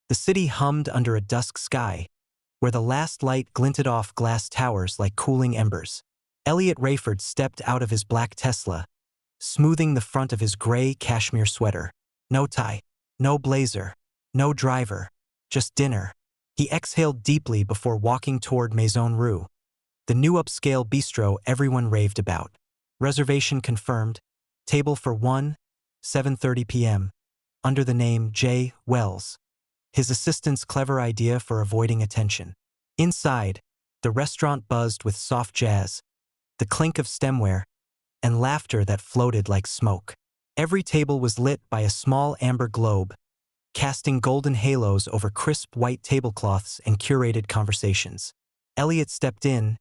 The city hummed under a dusk sky, where the last light glinted off glass towers like cooling embers. Elliot Rayford stepped out of his black Tesla, smoothing the front of his gray cashmere sweater. No tie, no blazer, no driver, just dinner. He exhaled deeply before walking toward Maison Rue, the new upscale bistro everyone raved about. Reservation confirmed. Table for one, 7:30 p.m., under the name J. Wells. His assistant's clever idea for avoiding attention. Inside, the restaurant buzzed with soft jazz, the clink of stemware, and laughter that floated like smoke. Every table was lit by a small amber globe, casting golden halos over crisp white tablecloths and curated conversations. Elliot stepped in,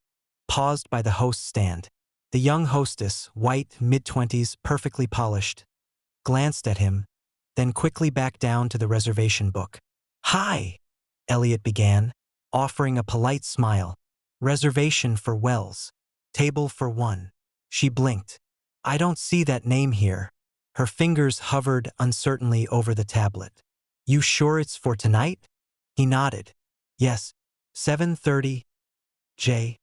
paused by the host's stand. The young hostess, white, mid-20s, perfectly polished, glanced at him, then quickly back down to the reservation book. "Hi," Elliot began, offering a polite smile. "Reservation for Wells. Table for one." She blinked. "I don't see that name here." Her fingers hovered uncertainly over the tablet. "You sure it's for tonight?" He nodded. "Yes, 7:30, J.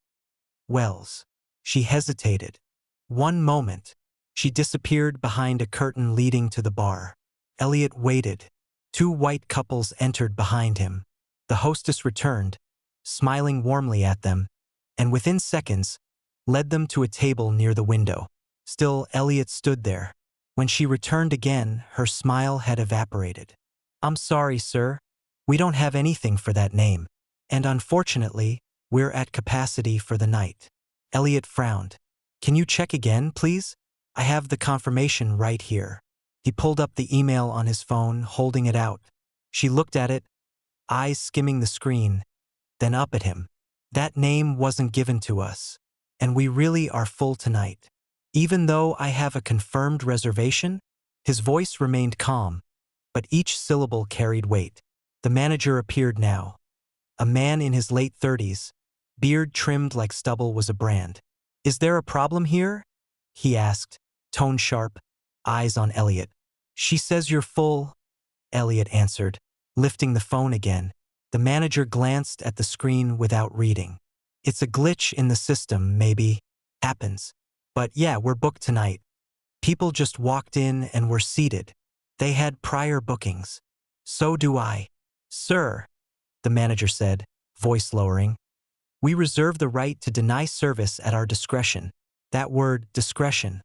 Wells." She hesitated. One moment. She disappeared behind a curtain leading to the bar. Elliot waited. Two white couples entered behind him. The hostess returned, smiling warmly at them, and within seconds, led them to a table near the window. Still, Elliot stood there. When she returned again, her smile had evaporated. "I'm sorry, sir. We don't have anything for that name. And unfortunately, we're at capacity for the night." Elliot frowned. "Can you check again, please? I have the confirmation right here." He pulled up the email on his phone, holding it out. She looked at it, eyes skimming the screen, then up at him. "That name wasn't given to us, and we really are full tonight. Even though I have a confirmed reservation?" His voice remained calm, but each syllable carried weight. The manager appeared now. A man in his late 30s, beard trimmed like stubble was a brand. "Is there a problem here?" he asked, tone sharp, eyes on Elliot. "She says you're full," Elliot answered, lifting the phone again. The manager glanced at the screen without reading. "It's a glitch in the system, maybe. Happens. But yeah, we're booked tonight. People just walked in and were seated. They had prior bookings. So do I." "Sir," the manager said, voice lowering, "we reserve the right to deny service at our discretion." That word, discretion,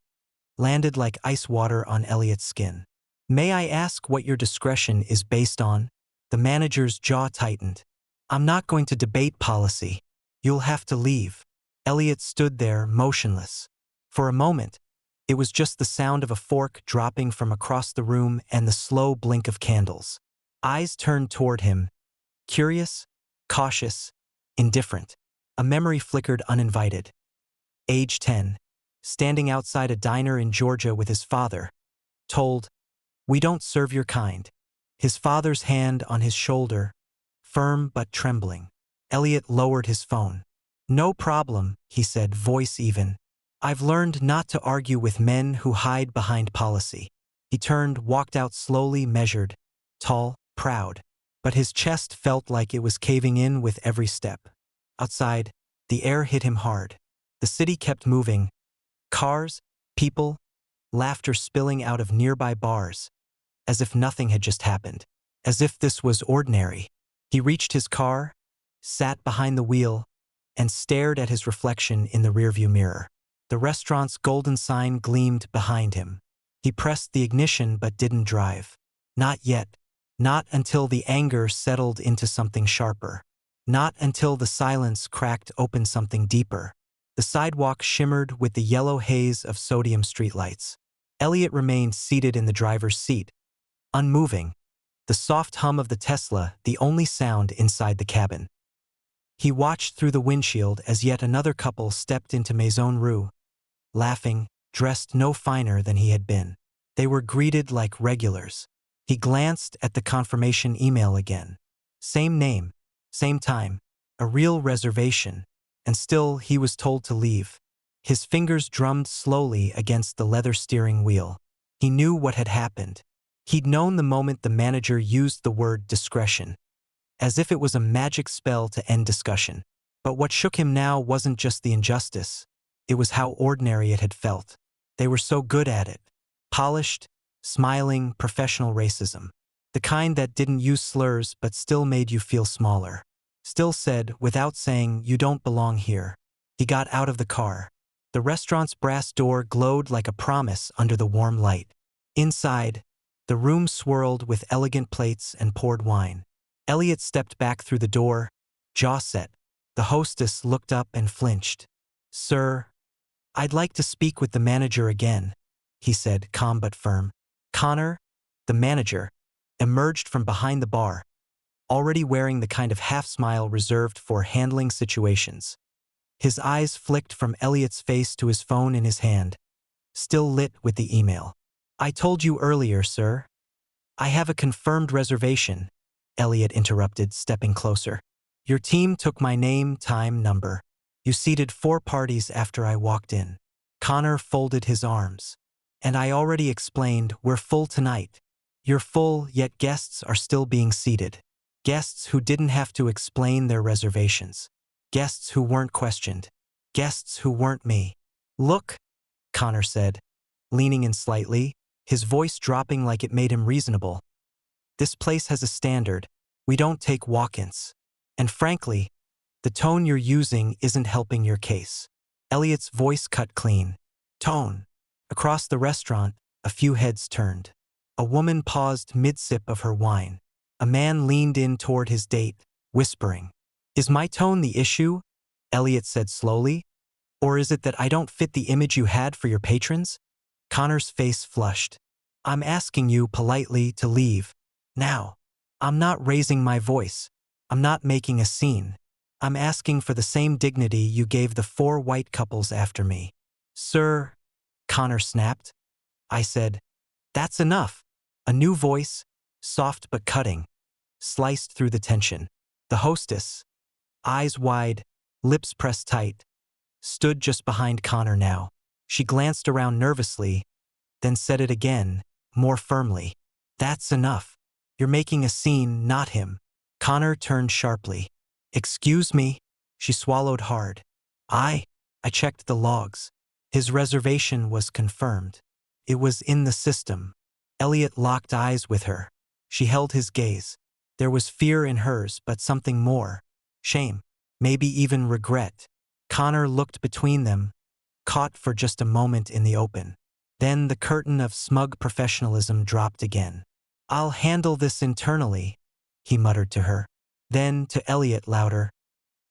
landed like ice water on Elliot's skin. "May I ask what your discretion is based on?" The manager's jaw tightened. "I'm not going to debate policy. You'll have to leave." Elliot stood there, motionless. For a moment, it was just the sound of a fork dropping from across the room and the slow blink of candles. Eyes turned toward him, curious, cautious, indifferent. A memory flickered uninvited. Age 10, standing outside a diner in Georgia with his father, told, "We don't serve your kind." His father's hand on his shoulder, firm but trembling. Elliot lowered his phone. "No problem," he said, voice even. "I've learned not to argue with men who hide behind policy." He turned, walked out slowly, measured, tall, proud. But his chest felt like it was caving in with every step. Outside, the air hit him hard. The city kept moving. Cars, people, laughter spilling out of nearby bars, as if nothing had just happened. As if this was ordinary. He reached his car, sat behind the wheel, and stared at his reflection in the rearview mirror. The restaurant's golden sign gleamed behind him. He pressed the ignition but didn't drive. Not yet. Not until the anger settled into something sharper. Not until the silence cracked open something deeper. The sidewalk shimmered with the yellow haze of sodium streetlights. Elliot remained seated in the driver's seat, unmoving, the soft hum of the Tesla the only sound inside the cabin. He watched through the windshield as yet another couple stepped into Maison Rue, laughing, dressed no finer than he had been. They were greeted like regulars. He glanced at the confirmation email again. Same name, same time, a real reservation, and still he was told to leave. His fingers drummed slowly against the leather steering wheel. He knew what had happened. He'd known the moment the manager used the word discretion. as if it was a magic spell to end discussion. But what shook him now wasn't just the injustice, it was how ordinary it had felt. They were so good at it. Polished, smiling, professional racism. The kind that didn't use slurs but still made you feel smaller. Still said, without saying, "You don't belong here." He got out of the car. The restaurant's brass door glowed like a promise under the warm light. Inside, the room swirled with elegant plates and poured wine. Elliot stepped back through the door, jaw set. The hostess looked up and flinched. "Sir, I'd like to speak with the manager again," he said, calm but firm. Connor, the manager, emerged from behind the bar, already wearing the kind of half-smile reserved for handling situations. His eyes flicked from Elliot's face to his phone in his hand, still lit with the email. "I told you earlier, sir." "I have a confirmed reservation," Elliot interrupted, stepping closer. "Your team took my name, time, number. You seated 4 parties after I walked in." Connor folded his arms. "And I already explained, we're full tonight." "You're full, yet guests are still being seated. Guests who didn't have to explain their reservations. Guests who weren't questioned. Guests who weren't me." "Look," Connor said, leaning in slightly, his voice dropping like it made him reasonable. "This place has a standard. We don't take walk-ins. And frankly, the tone you're using isn't helping your case." Elliot's voice cut clean. "Tone." Across the restaurant, a few heads turned. A woman paused mid-sip of her wine. A man leaned in toward his date, whispering. "Is my tone the issue?" Elliot said slowly. "Or is it that I don't fit the image you had for your patrons?" Connor's face flushed. "I'm asking you politely to leave. Now. I'm not raising my voice. I'm not making a scene. I'm asking for the same dignity you gave the 4 white couples after me." "Sir," Connor snapped. "I said, that's enough." A new voice, soft but cutting, sliced through the tension. The hostess, eyes wide, lips pressed tight, stood just behind Connor now. She glanced around nervously, then said it again, more firmly. "That's enough. You're making a scene, not him." Connor turned sharply. "Excuse me?" She swallowed hard. I checked the logs. His reservation was confirmed. It was in the system." Elliot locked eyes with her. She held his gaze. There was fear in hers, but something more. Shame. Maybe even regret. Connor looked between them, caught for just a moment in the open. Then the curtain of smug professionalism dropped again. "I'll handle this internally," he muttered to her. Then, to Elliot, louder,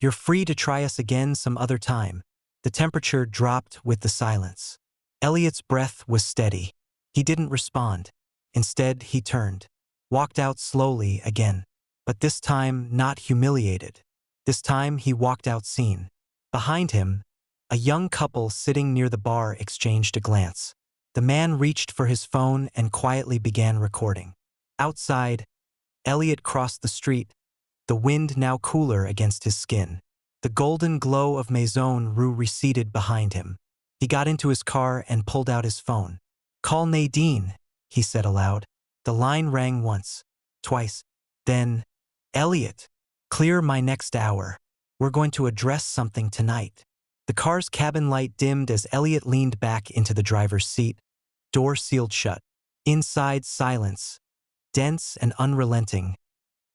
"You're free to try us again some other time." The temperature dropped with the silence. Elliot's breath was steady. He didn't respond. Instead, he turned, walked out slowly again. But this time, not humiliated. This time, he walked out seen. Behind him, a young couple sitting near the bar exchanged a glance. The man reached for his phone and quietly began recording. Outside, Elliot crossed the street, the wind now cooler against his skin. The golden glow of Maison Rue receded behind him. He got into his car and pulled out his phone. "Call Nadine," he said aloud. The line rang once, twice. Then, "Elliot, clear my next hour. We're going to address something tonight." The car's cabin light dimmed as Elliot leaned back into the driver's seat, door sealed shut. Inside, silence, dense and unrelenting,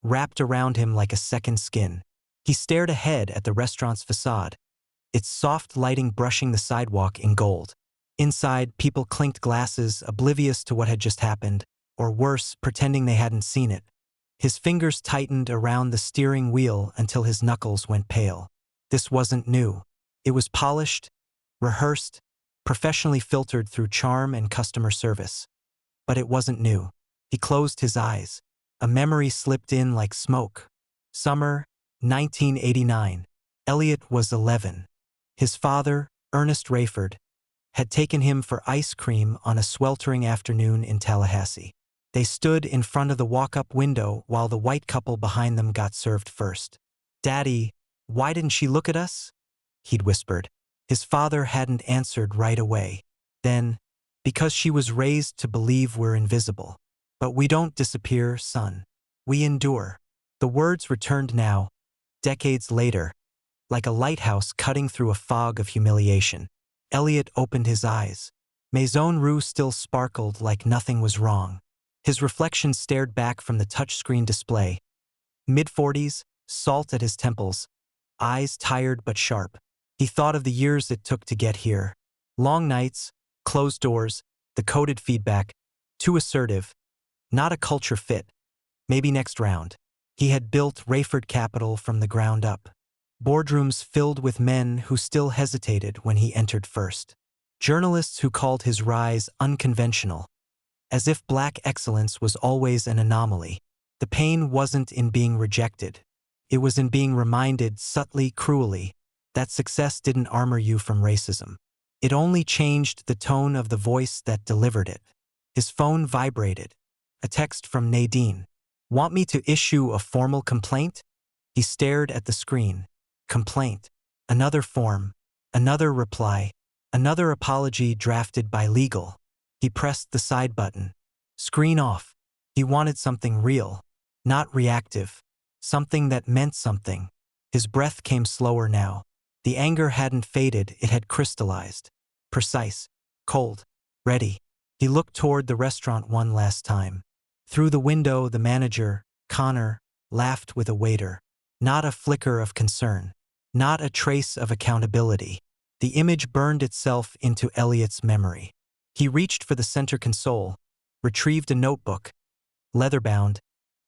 wrapped around him like a second skin. He stared ahead at the restaurant's facade, its soft lighting brushing the sidewalk in gold. Inside, people clinked glasses, oblivious to what had just happened, or worse, pretending they hadn't seen it. His fingers tightened around the steering wheel until his knuckles went pale. This wasn't new. It was polished, rehearsed, professionally filtered through charm and customer service. But it wasn't new. He closed his eyes. A memory slipped in like smoke. Summer, 1989. Elliot was 11. His father, Ernest Rayford, had taken him for ice cream on a sweltering afternoon in Tallahassee. They stood in front of the walk-up window while the white couple behind them got served first. "Daddy, why didn't she look at us?" he'd whispered. His father hadn't answered right away. Then, "Because she was raised to believe we're invisible. But we don't disappear, son. We endure." The words returned now, decades later, like a lighthouse cutting through a fog of humiliation. Elliot opened his eyes. Maison Rue still sparkled like nothing was wrong. His reflection stared back from the touchscreen display. Mid-40s, salt at his temples, eyes tired but sharp. He thought of the years it took to get here. Long nights, closed doors, the coded feedback. Too assertive. Not a culture fit. Maybe next round. He had built Rayford Capital from the ground up. Boardrooms filled with men who still hesitated when he entered first. Journalists who called his rise unconventional, as if black excellence was always an anomaly. The pain wasn't in being rejected. It was in being reminded subtly, cruelly, that success didn't armor you from racism. It only changed the tone of the voice that delivered it. His phone vibrated. A text from Nadine. "Want me to issue a formal complaint?" He stared at the screen. Complaint. Another form. Another reply. Another apology drafted by legal. He pressed the side button. Screen off. He wanted something real, not reactive. Something that meant something. His breath came slower now. The anger hadn't faded, it had crystallized. Precise. Cold. Ready. He looked toward the restaurant one last time. Through the window, the manager, Connor, laughed with a waiter. Not a flicker of concern. Not a trace of accountability. The image burned itself into Elliot's memory. He reached for the center console, retrieved a notebook. Leather-bound,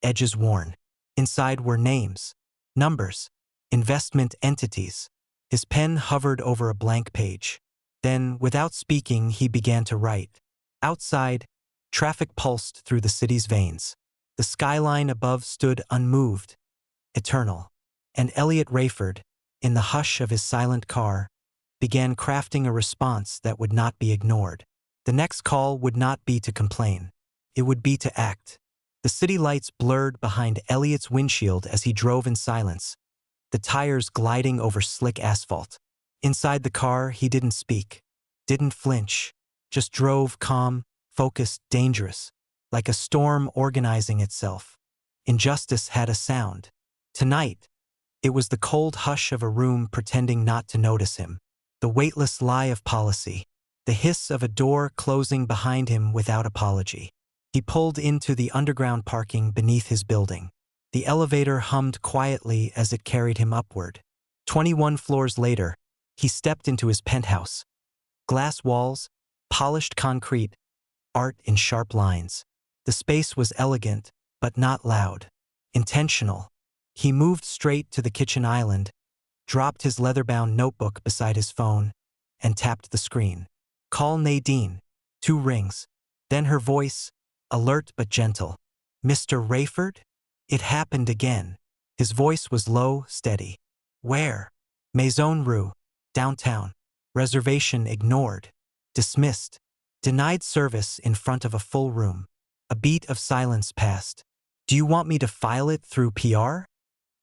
edges worn. Inside were names, numbers, investment entities. His pen hovered over a blank page. Then, without speaking, he began to write. Outside, traffic pulsed through the city's veins. The skyline above stood unmoved, eternal. And Elliot Rayford, in the hush of his silent car, began crafting a response that would not be ignored. The next call would not be to complain. It would be to act. The city lights blurred behind Elliot's windshield as he drove in silence, the tires gliding over slick asphalt. Inside the car, he didn't speak, didn't flinch, just drove calm, focused, dangerous, like a storm organizing itself. Injustice had a sound. Tonight, it was the cold hush of a room pretending not to notice him, the weightless lie of policy, the hiss of a door closing behind him without apology. He pulled into the underground parking beneath his building. The elevator hummed quietly as it carried him upward. 21 floors later, he stepped into his penthouse. Glass walls, polished concrete, art in sharp lines. The space was elegant, but not loud. Intentional. He moved straight to the kitchen island, dropped his leather-bound notebook beside his phone, and tapped the screen. Call Nadine. 2 rings. Then her voice, alert but gentle. Mr. Rayford? It happened again. His voice was low, steady. Where? Maison Rue. Downtown. Reservation ignored. Dismissed. Denied service in front of a full room. A beat of silence passed. Do you want me to file it through PR?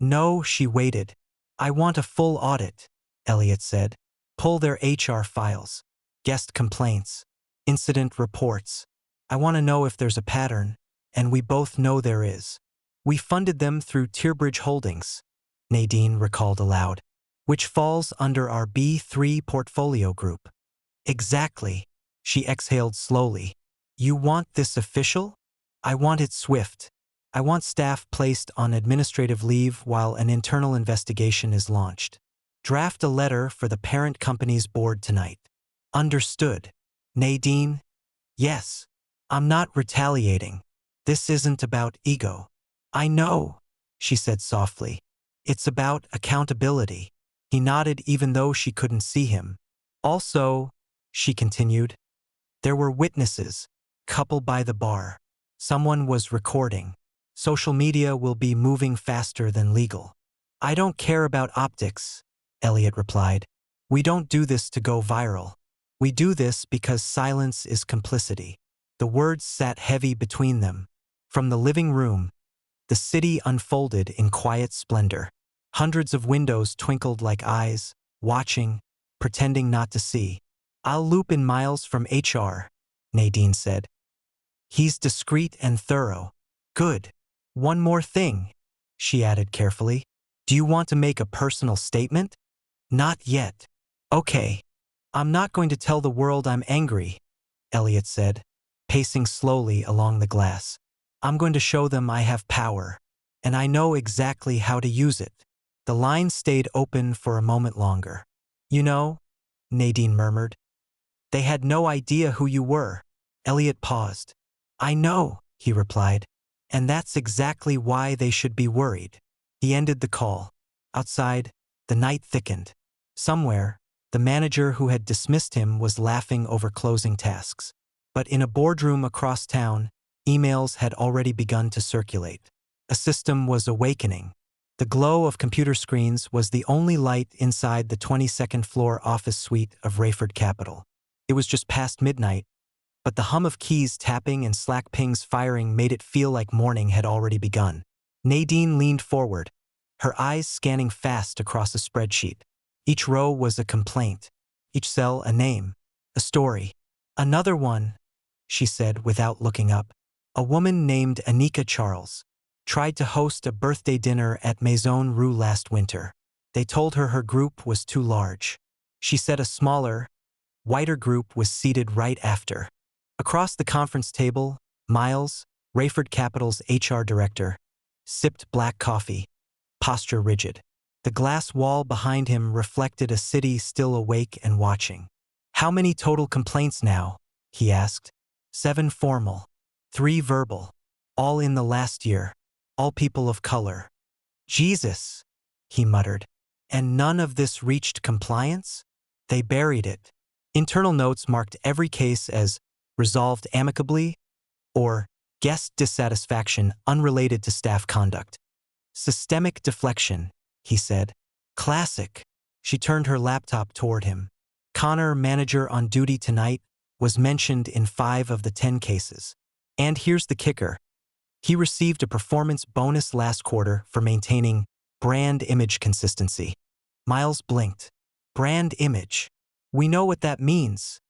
No, she waited. I want a full audit, Elliot said. Pull their HR files. Guest complaints. Incident reports. I want to know if there's a pattern, and we both know there is. We funded them through Tearbridge Holdings, Nadine recalled aloud, which falls under our B3 portfolio group. Exactly, she exhaled slowly. You want this official? I want it swift. I want staff placed on administrative leave while an internal investigation is launched. Draft a letter for the parent company's board tonight. Understood. Nadine? Yes. I'm not retaliating. This isn't about ego. I know, she said softly. It's about accountability. He nodded even though she couldn't see him. Also, she continued, there were witnesses, couple by the bar. Someone was recording. Social media will be moving faster than legal. I don't care about optics, Elliot replied. We don't do this to go viral. We do this because silence is complicity. The words sat heavy between them. From the living room, the city unfolded in quiet splendor. Hundreds of windows twinkled like eyes, watching, pretending not to see. I'll loop in Miles from HR, Nadine said. He's discreet and thorough. Good. One more thing. she added carefully. Do you want to make a personal statement? Not yet. Okay. I'm not going to tell the world I'm angry, Elliot said, pacing slowly along the glass. I'm going to show them I have power, and I know exactly how to use it. The line stayed open for a moment longer. You know, Nadine murmured. They had no idea who you were. Elliot paused. I know, he replied, and that's exactly why they should be worried. He ended the call. Outside, the night thickened. Somewhere, the manager who had dismissed him was laughing over closing tasks. But in a boardroom across town, emails had already begun to circulate. A system was awakening. The glow of computer screens was the only light inside the 22nd floor office suite of Rayford Capital. It was just past midnight, but the hum of keys tapping and Slack pings firing made it feel like morning had already begun. Nadine leaned forward, her eyes scanning fast across a spreadsheet. Each row was a complaint, each cell a name, a story. Another one, she said without looking up. A woman named Anika Charles tried to host a birthday dinner at Maison Rue last winter. They told her group was too large. She said a smaller, whiter group was seated right after. Across the conference table, Miles, Rayford Capital's HR director, sipped black coffee, posture rigid. The glass wall behind him reflected a city still awake and watching. How many total complaints now? He asked. 7 formal, 3 verbal, all in the last year, all people of color. Jesus, he muttered. And none of this reached compliance? They buried it. Internal notes marked every case as resolved amicably or guest dissatisfaction unrelated to staff conduct. Systemic deflection, he said. Classic. She turned her laptop toward him. Connor, manager on duty tonight, was mentioned in 5 of the 10 cases. And here's the kicker. He received a performance bonus last quarter for maintaining brand image consistency. Miles blinked. Brand image. We know what that means,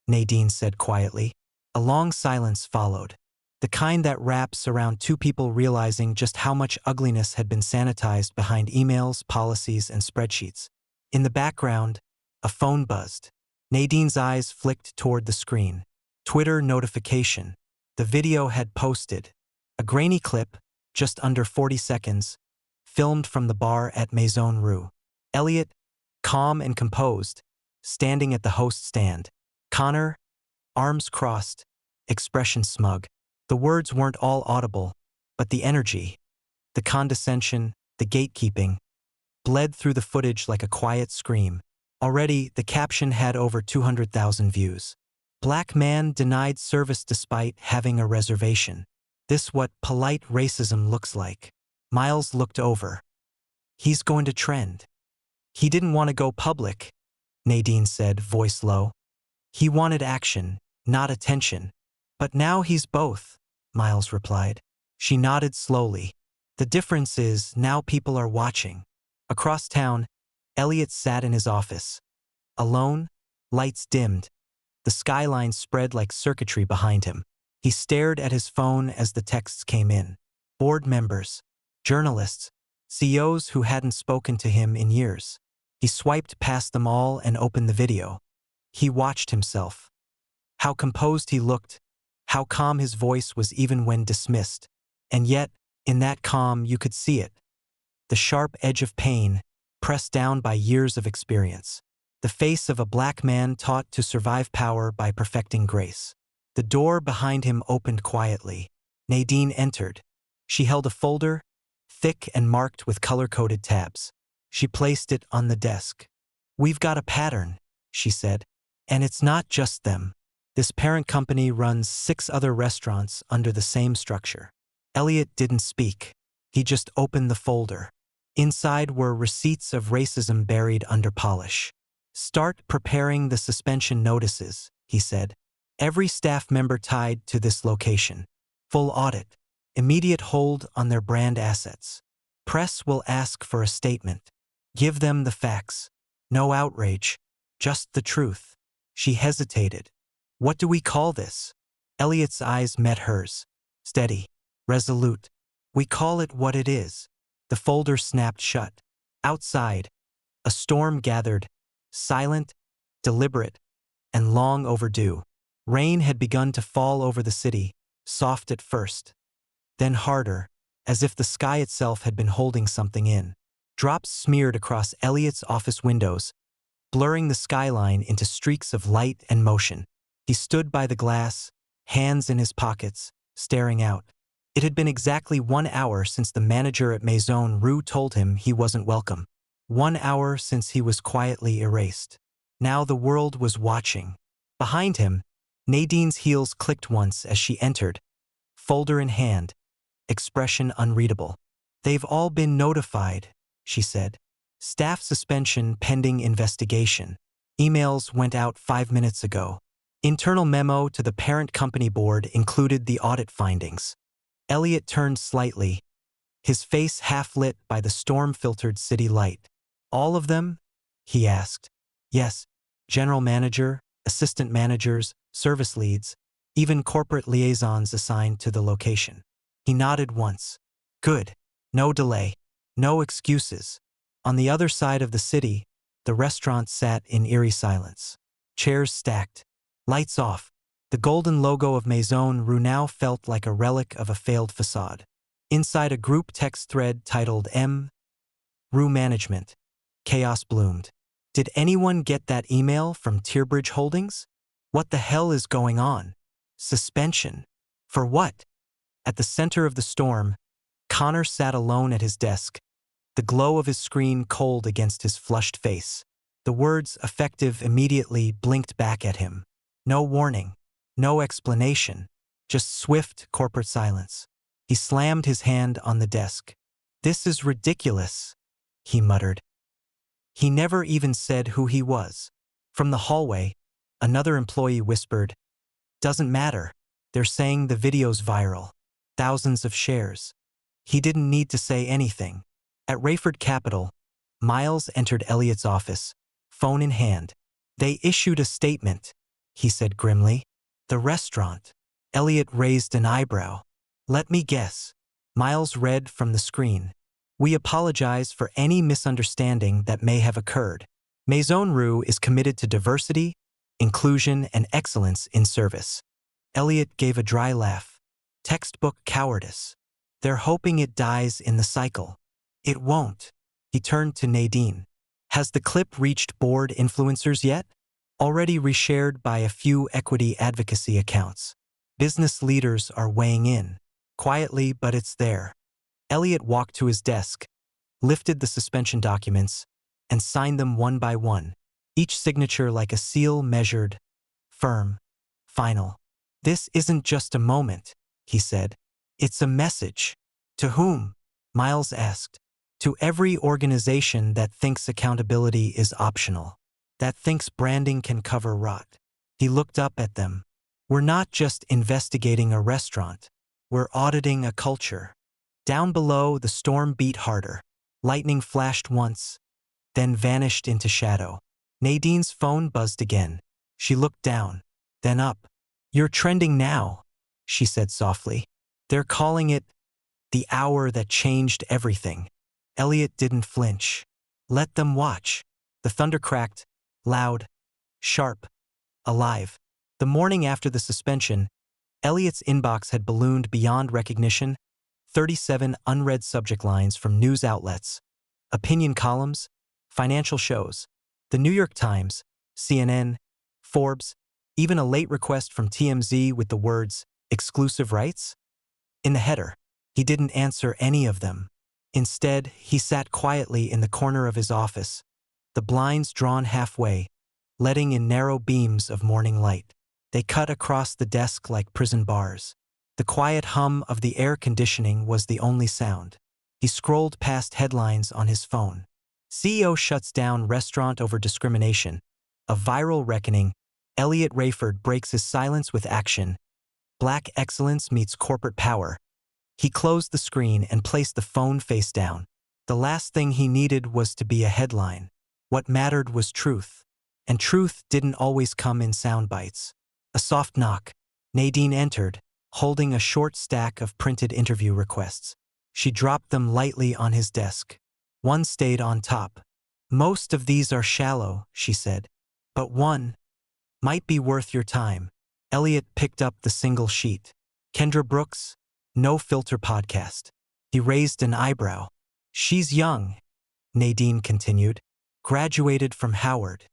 Nadine said quietly. A long silence followed. The kind that wraps around 2 people realizing just how much ugliness had been sanitized behind emails, policies, and spreadsheets. In the background, a phone buzzed. Nadine's eyes flicked toward the screen. Twitter notification. The video had posted. A grainy clip, just under 40 seconds, filmed from the bar at Maison Rue. Elliot, calm and composed, standing at the host stand. Connor, arms crossed, expression smug. The words weren't all audible, but the energy, the condescension, the gatekeeping, bled through the footage like a quiet scream. Already, the caption had over 200,000 views. Black man denied service despite having a reservation. This what polite racism looks like. Miles looked over. He's going to trend. He didn't want to go public, Nadine said, voice low. He wanted action, not attention. But now he's both, Miles replied. She nodded slowly. The difference is now people are watching. Across town, Elliot sat in his office. Alone, lights dimmed. The skyline spread like circuitry behind him. He stared at his phone as the texts came in. Board members, journalists, CEOs who hadn't spoken to him in years. He swiped past them all and opened the video. He watched himself. How composed he looked, how calm his voice was even when dismissed. And yet, in that calm you could see it. The sharp edge of pain, pressed down by years of experience. The face of a black man taught to survive power by perfecting grace. The door behind him opened quietly. Nadine entered. She held a folder, thick and marked with color-coded tabs. She placed it on the desk. We've got a pattern, she said. And it's not just them. This parent company runs 6 other restaurants under the same structure. Elliot didn't speak. He just opened the folder. Inside were receipts of racism buried under polish. Start preparing the suspension notices, he said. Every staff member tied to this location. Full audit. Immediate hold on their brand assets. Press will ask for a statement. Give them the facts. No outrage. Just the truth. She hesitated. What do we call this? Elliot's eyes met hers. Steady. Resolute. We call it what it is. The folder snapped shut. Outside, a storm gathered, silent, deliberate, and long overdue. Rain had begun to fall over the city, soft at first, then harder, as if the sky itself had been holding something in. Drops smeared across Elliot's office windows, blurring the skyline into streaks of light and motion. He stood by the glass, hands in his pockets, staring out. It had been exactly 1 hour since the manager at Maison Rue told him he wasn't welcome. 1 hour since he was quietly erased. Now the world was watching. Behind him, Nadine's heels clicked once as she entered, folder in hand, expression unreadable. "They've all been notified," she said. "Staff suspension pending investigation. Emails went out 5 minutes ago." Internal memo to the parent company board included the audit findings. Elliot turned slightly, his face half-lit by the storm-filtered city light. "All of them?" he asked. "Yes, general manager, assistant managers, service leads, even corporate liaisons assigned to the location." He nodded once. "Good. No delay. No excuses." On the other side of the city, the restaurant sat in eerie silence. Chairs stacked. Lights off. The golden logo of Maison Rue now felt like a relic of a failed facade. Inside a group text thread titled M. Rue Management, chaos bloomed. Did anyone get that email from Tearbridge Holdings? What the hell is going on? Suspension. For what? At the center of the storm, Connor sat alone at his desk, the glow of his screen cold against his flushed face. The words "effective immediately" blinked back at him. No warning, no explanation, just swift corporate silence. He slammed his hand on the desk. "This is ridiculous," he muttered. He never even said who he was. From the hallway, another employee whispered, "Doesn't matter. They're saying the video's viral. Thousands of shares." He didn't need to say anything. At Rayford Capital, Miles entered Elliot's office, phone in hand. "They issued a statement," he said grimly. "The restaurant." Elliot raised an eyebrow. "Let me guess." Miles read from the screen. "We apologize for any misunderstanding that may have occurred. Maison Rue is committed to diversity, inclusion, and excellence in service." Elliot gave a dry laugh. Textbook cowardice. "They're hoping it dies in the cycle." "It won't." He turned to Nadine. "Has the clip reached board influencers yet?" "Already reshared by a few equity advocacy accounts. Business leaders are weighing in. Quietly, but it's there." Elliot walked to his desk, lifted the suspension documents, and signed them one by one, each signature like a seal measured, firm, final. "This isn't just a moment," he said. "It's a message." "To whom?" Miles asked. "To every organization that thinks accountability is optional, that thinks branding can cover rot." He looked up at them. "We're not just investigating a restaurant. We're auditing a culture." Down below, the storm beat harder. Lightning flashed once, then vanished into shadow. Nadine's phone buzzed again. She looked down, then up. "You're trending now," she said softly. "They're calling it the hour that changed everything." Elliot didn't flinch. "Let them watch." The thunder cracked, loud, sharp, alive. The morning after the suspension, Elliot's inbox had ballooned beyond recognition. 37 unread subject lines from news outlets, opinion columns, financial shows, the New York Times, CNN, Forbes, even a late request from TMZ with the words, "exclusive rights?" in the header. He didn't answer any of them. Instead, he sat quietly in the corner of his office, the blinds drawn halfway, letting in narrow beams of morning light. They cut across the desk like prison bars. The quiet hum of the air conditioning was the only sound. He scrolled past headlines on his phone. CEO shuts down restaurant over discrimination. A viral reckoning. Elliot Rayford breaks his silence with action. Black excellence meets corporate power. He closed the screen and placed the phone face down. The last thing he needed was to be a headline. What mattered was truth. And truth didn't always come in sound bites. A soft knock. Nadine entered, holding a short stack of printed interview requests. She dropped them lightly on his desk. One stayed on top. Most of these are shallow, she said. But one might be worth your time. Elliot picked up the single sheet. Kendra Brooks, No Filter Podcast. He raised an eyebrow. She's young, Nadine continued. Graduated from Howard.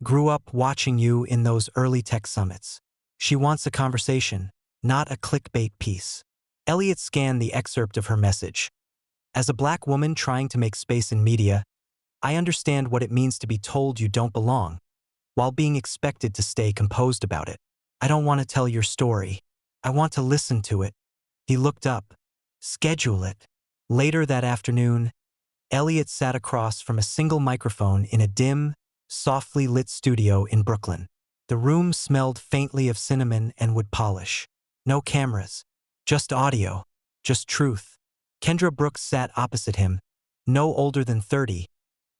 Grew up watching you in those early tech summits. She wants a conversation, not a clickbait piece. Elliot scanned the excerpt of her message. As a black woman trying to make space in media, I understand what it means to be told you don't belong, while being expected to stay composed about it. I don't want to tell your story. I want to listen to it. He looked up. Schedule it. Later that afternoon, Elliot sat across from a single microphone in a dim, softly lit studio in Brooklyn. The room smelled faintly of cinnamon and wood polish. No cameras. Just audio. Just truth. Kendra Brooks sat opposite him, no older than 30,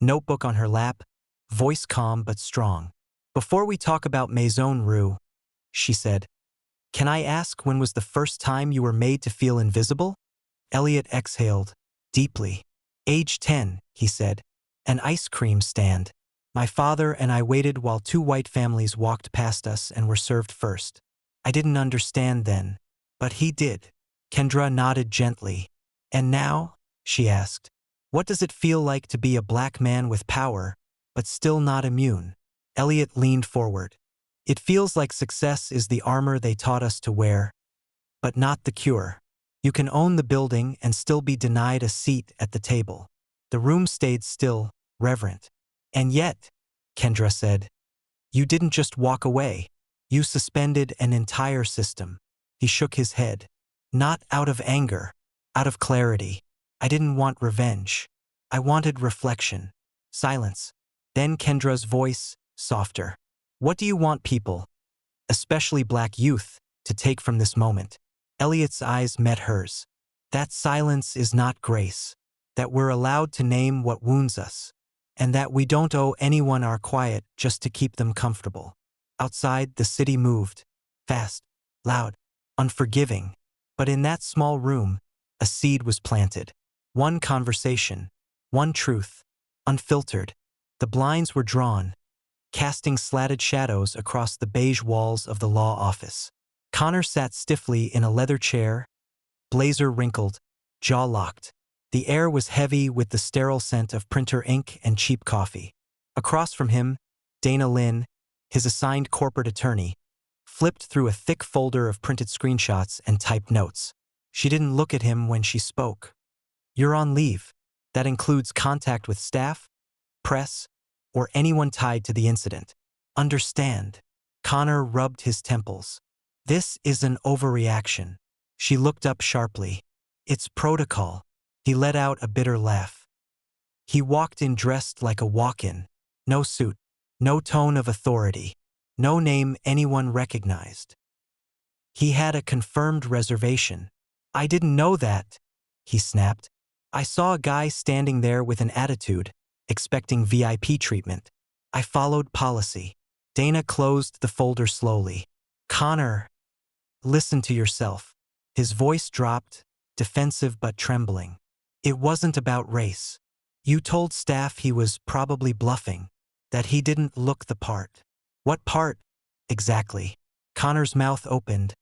notebook on her lap, voice calm but strong. Before we talk about Maison Rue, she said, can I ask when was the first time you were made to feel invisible? Elliot exhaled, deeply. Age 10, he said. An ice cream stand. My father and I waited while two white families walked past us and were served first. I didn't understand then, but he did. Kendra nodded gently. And now, she asked, what does it feel like to be a black man with power, but still not immune? Elliot leaned forward. It feels like success is the armor they taught us to wear, but not the cure. You can own the building and still be denied a seat at the table. The room stayed still, reverent. And yet, Kendra said, you didn't just walk away. You suspended an entire system. He shook his head. Not out of anger, out of clarity. I didn't want revenge. I wanted reflection. Silence. Then Kendra's voice, softer. What do you want people, especially black youth, to take from this moment? Elliot's eyes met hers. That silence is not grace. That we're allowed to name what wounds us. And that we don't owe anyone our quiet just to keep them comfortable. Outside, the city moved. Fast, loud, unforgiving. But in that small room, a seed was planted. One conversation. One truth. Unfiltered. The blinds were drawn, casting slatted shadows across the beige walls of the law office. Connor sat stiffly in a leather chair, blazer wrinkled, jaw locked. The air was heavy with the sterile scent of printer ink and cheap coffee. Across from him, Dana Lynn, his assigned corporate attorney, flipped through a thick folder of printed screenshots and typed notes. She didn't look at him when she spoke. You're on leave. That includes contact with staff, press, or anyone tied to the incident. Understand. Connor rubbed his temples. This is an overreaction. She looked up sharply. It's protocol. He let out a bitter laugh. He walked in dressed like a walk-in. No suit, no tone of authority, no name anyone recognized. He had a confirmed reservation. I didn't know that, he snapped. I saw a guy standing there with an attitude, expecting VIP treatment. I followed policy. Dana closed the folder slowly. Connor, listen to yourself. His voice dropped, defensive but trembling. It wasn't about race. You told staff he was probably bluffing, that he didn't look the part. What part, exactly? Connor's mouth opened,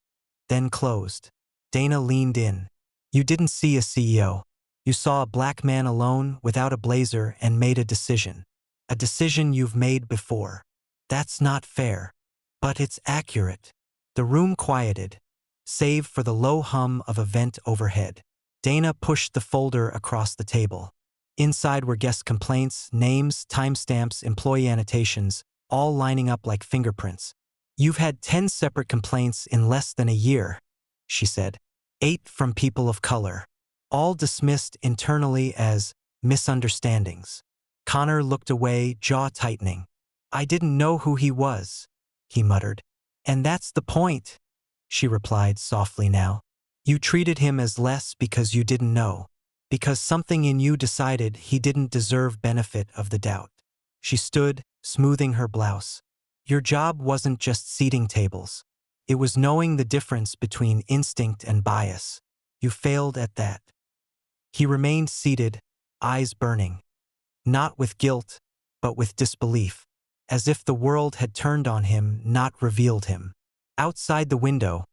then closed. Dana leaned in. You didn't see a CEO. You saw a black man alone without a blazer and made a decision. A decision you've made before. That's not fair. But it's accurate. The room quieted, save for the low hum of a vent overhead. Dana pushed the folder across the table. Inside were guest complaints, names, timestamps, employee annotations, all lining up like fingerprints. You've had 10 separate complaints in less than a year, she said. 8 from people of color. All dismissed internally as misunderstandings. Connor looked away, jaw tightening. I didn't know who he was, he muttered. And that's the point, she replied softly now. You treated him as less because you didn't know, because something in you decided he didn't deserve benefit of the doubt. She stood, smoothing her blouse. Your job wasn't just seating tables. It was knowing the difference between instinct and bias. You failed at that. He remained seated, eyes burning. Not with guilt, but with disbelief. As if the world had turned on him, not revealed him. Outside the window,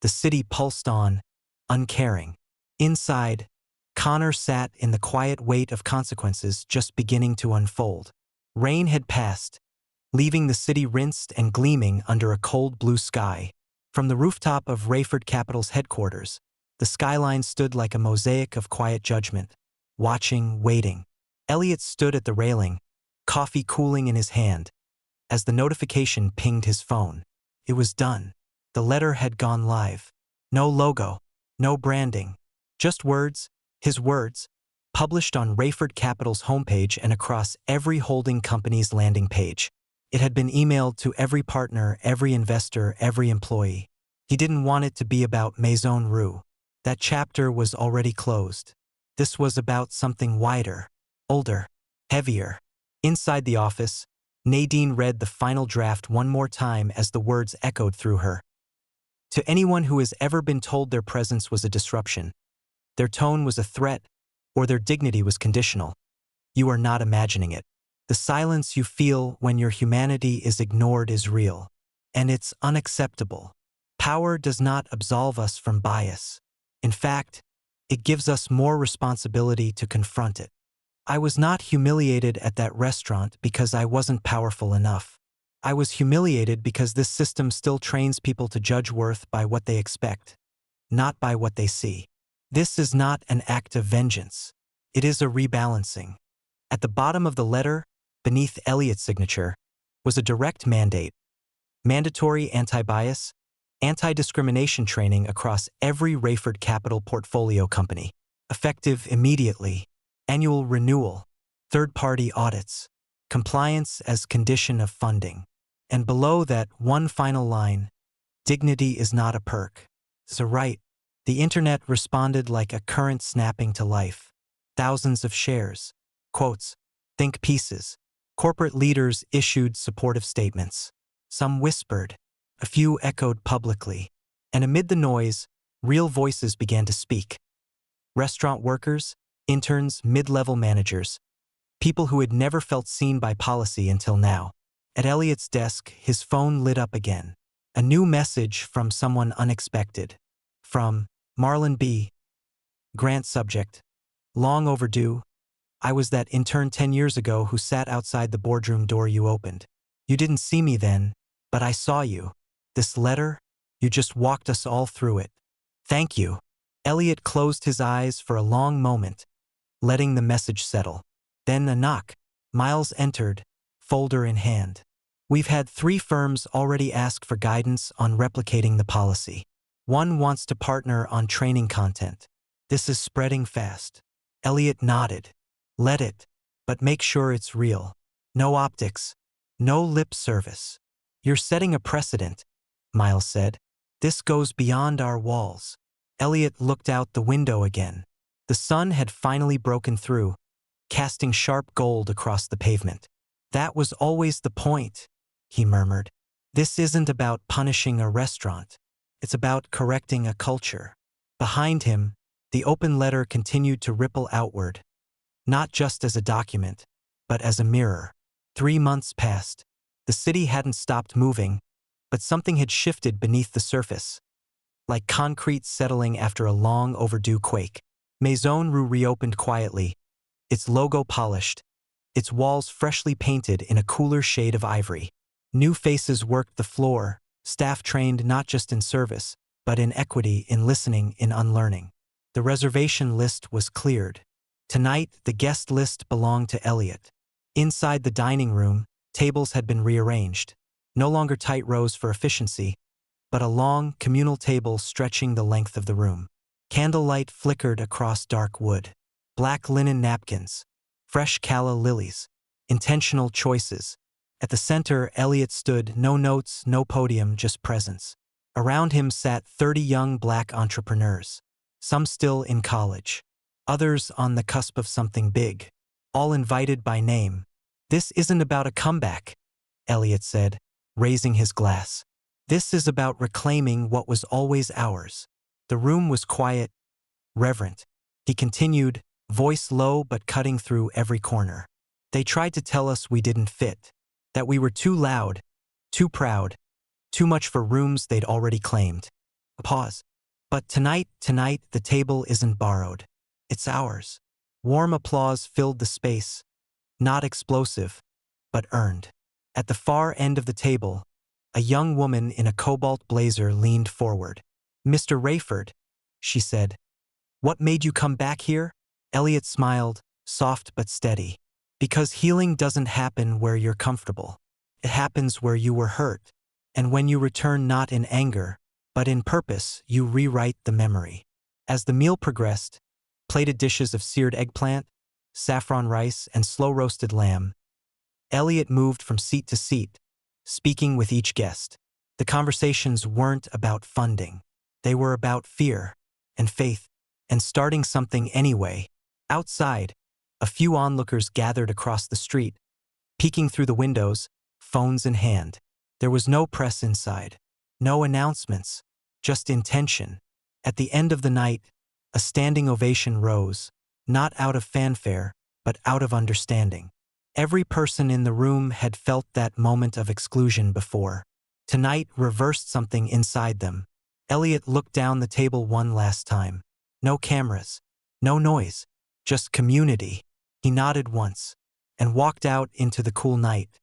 the city pulsed on, uncaring. Inside, Connor sat in the quiet weight of consequences just beginning to unfold. Rain had passed, leaving the city rinsed and gleaming under a cold blue sky. From the rooftop of Rayford Capital's headquarters, the skyline stood like a mosaic of quiet judgment, watching, waiting. Elliot stood at the railing, coffee cooling in his hand, as the notification pinged his phone. It was done. The letter had gone live. No logo, no branding, just words, his words, published on Rayford Capital's homepage and across every holding company's landing page. It had been emailed to every partner, every investor, every employee. He didn't want it to be about Maison Rue. That chapter was already closed. This was about something wider, older, heavier. Inside the office, Nadine read the final draft one more time as the words echoed through her. To anyone who has ever been told their presence was a disruption, their tone was a threat, or their dignity was conditional, you are not imagining it. The silence you feel when your humanity is ignored is real, and it's unacceptable. Power does not absolve us from bias. In fact, it gives us more responsibility to confront it. I was not humiliated at that restaurant because I wasn't powerful enough. I was humiliated because this system still trains people to judge worth by what they expect, not by what they see. This is not an act of vengeance. It is a rebalancing. At the bottom of the letter, beneath Elliot's signature, was a direct mandate: mandatory anti-bias, anti-discrimination training across every Rayford Capital portfolio company. Effective immediately. Annual renewal. Third-party audits. Compliance as condition of funding. And below that, one final line: dignity is not a perk. It's a right. The internet responded like a current snapping to life. Thousands of shares, quotes, think pieces. Corporate leaders issued supportive statements. Some whispered, a few echoed publicly. And amid the noise, real voices began to speak. Restaurant workers, interns, mid-level managers, people who had never felt seen by policy until now. At Elliot's desk, his phone lit up again. A new message from someone unexpected. From Marlon B. Grant subject. Long overdue. I was that intern 10 years ago who sat outside the boardroom door you opened. You didn't see me then, but I saw you. This letter? You just walked us all through it. Thank you. Elliot closed his eyes for a long moment, letting the message settle. Then a knock. Miles entered, folder in hand. We've had 3 firms already ask for guidance on replicating the policy. One wants to partner on training content. This is spreading fast. Elliot nodded. Let it, but make sure it's real. No optics, no lip service. You're setting a precedent, Miles said. This goes beyond our walls. Elliot looked out the window again. The sun had finally broken through, casting sharp gold across the pavement. That was always the point, he murmured. This isn't about punishing a restaurant. It's about correcting a culture. Behind him, the open letter continued to ripple outward, not just as a document, but as a mirror. 3 months passed. The city hadn't stopped moving, but something had shifted beneath the surface, like concrete settling after a long overdue quake. Maison Rue reopened quietly, its logo polished, its walls freshly painted in a cooler shade of ivory. New faces worked the floor, staff trained not just in service, but in equity, in listening, in unlearning. The reservation list was cleared. Tonight, the guest list belonged to Elliot. Inside the dining room, tables had been rearranged. No longer tight rows for efficiency, but a long, communal table stretching the length of the room. Candlelight flickered across dark wood. Black linen napkins, fresh calla lilies, intentional choices. At the center, Elliot stood, no notes, no podium, just presence. Around him sat 30 young black entrepreneurs, some still in college, others on the cusp of something big, all invited by name. This isn't about a comeback, Elliot said, raising his glass. This is about reclaiming what was always ours. The room was quiet, reverent. He continued, voice low but cutting through every corner. They tried to tell us we didn't fit, that we were too loud, too proud, too much for rooms they'd already claimed. A pause. But tonight, the table isn't borrowed. It's ours. Warm applause filled the space, not explosive, but earned. At the far end of the table, a young woman in a cobalt blazer leaned forward. "Mr. Rayford," she said, "what made you come back here?" Elliot smiled, soft but steady. "Because healing doesn't happen where you're comfortable. It happens where you were hurt. And when you return not in anger, but in purpose, you rewrite the memory." As the meal progressed, plated dishes of seared eggplant, saffron rice, and slow-roasted lamb, Elliot moved from seat to seat, speaking with each guest. The conversations weren't about funding. They were about fear and faith and starting something anyway. Outside, a few onlookers gathered across the street, peeking through the windows, phones in hand. There was no press inside, no announcements, just intention. At the end of the night, a standing ovation rose, not out of fanfare, but out of understanding. Every person in the room had felt that moment of exclusion before. Tonight reversed something inside them. Elliot looked down the table one last time. No cameras, no noise, just community. He nodded once and walked out into the cool night.